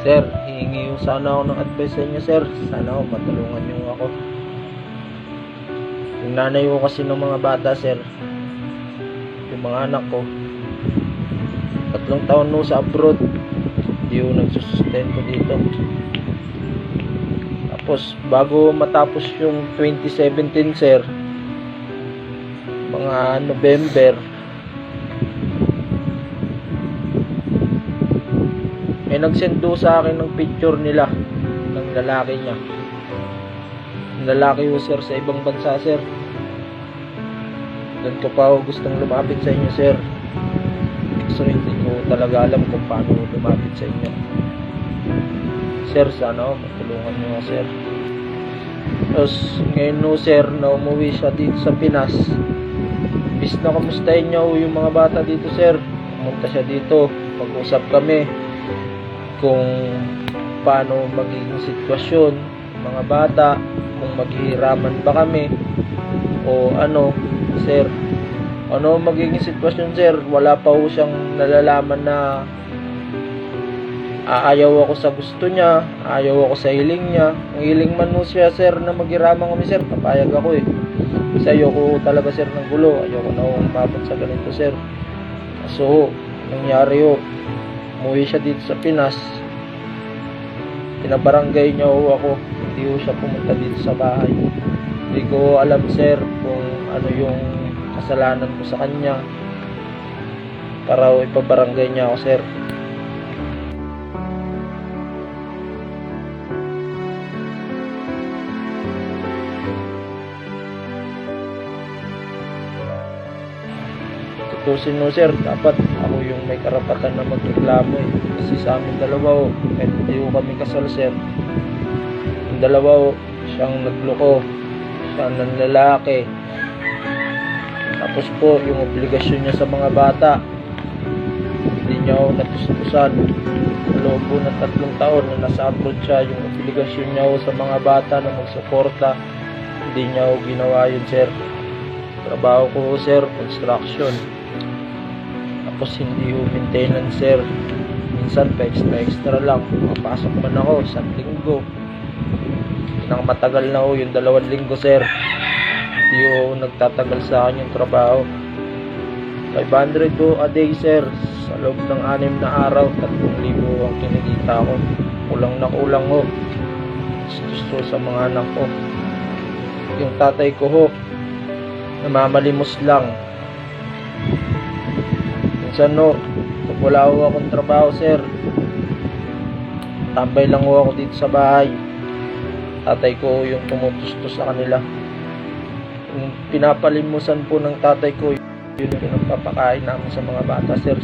Sir, hihingi yung sana ako ng advice sa inyo, sir. Sana ako matulungan niyo ako. Yung nanay ko kasi ng mga bata, sir, yung mga anak ko, 3 taon no sa abroad, hindi yung nagsusustento dito. Tapos bago matapos yung 2017, sir, mga November, may nagsendo sa akin ng picture nila ng lalaki niya. Yung lalaki ko, sir, sa ibang bansa, sir. Doon ko pa ako gustong lumapit sa inyo, sir. So hindi ko talaga alam kung paano lumapit sa inyo. Sir, sana ako matulungan niyo, sir. Tapos ngayon, no, sir, na umuwi siya dito sa Pinas, bis na kamustahin niya yung mga bata dito, sir. Pumunta siya dito, pag-usap kami kung paano magiging sitwasyon mga bata, kung maghihiraman ba kami o ano, sir. Ano magiging sitwasyon, sir? Wala pa ho siyang nalalaman na ayaw ako sa gusto niya, ayaw ako sa hiling niya. Ang hiling man ho siya, sir, na maghiraman kami, sir, papayag ako eh. Kasi ayoko talaga, sir, ng gulo. Ayoko na ho umabot sa ganito, sir. So, nangyari ho, umuwi siya dito sa Pinas, pinabarangay niya ho ako, hindi ho siya pumunta dito sa bahay. Hindi ko alam, sir, kung ano yung kasalanan ko sa kanya para ho ipabarangay niya ako, sir. Tutusin mo, sir, dapat ako yung may karapatan na magreklamo eh. Kasi sa amin dalawa kahit hindi kami kasal, sir, yung dalawa siyang nagloko, siyang nanlalaki. Tapos po, yung obligasyon niya sa mga bata, hindi niya ako natustusan. Sa loob po ng 3 taon na nasa abroad siya, yung obligasyon niya sa mga bata na magsuporta, hindi niya ako ginawa yun, sir. Trabaho ko, sir, construction. Tapos hindi ho maintenance, sir. Minsan pa extra lang. Mapasok man ako 1 linggo. Nang matagal na ho yung 2 linggo, sir. Hindi ho nagtatagal sa akin yung trabaho. 500 ho a day, sir. Sa loob ng 6 na araw, 3,000 ang kinikita ko. Kulang na kulang ho. Gusto sa mga anak ko. Yung tatay ko ho, namamalimos lang. Minsan no, pag wala ho akong trabaho, sir, tambay lang ho ako dito sa bahay. Tatay ko yung tumutustos sa kanila. Yung pinapalimusan po ng tatay ko, yun yung pinagpapakain namin sa mga bata, sir.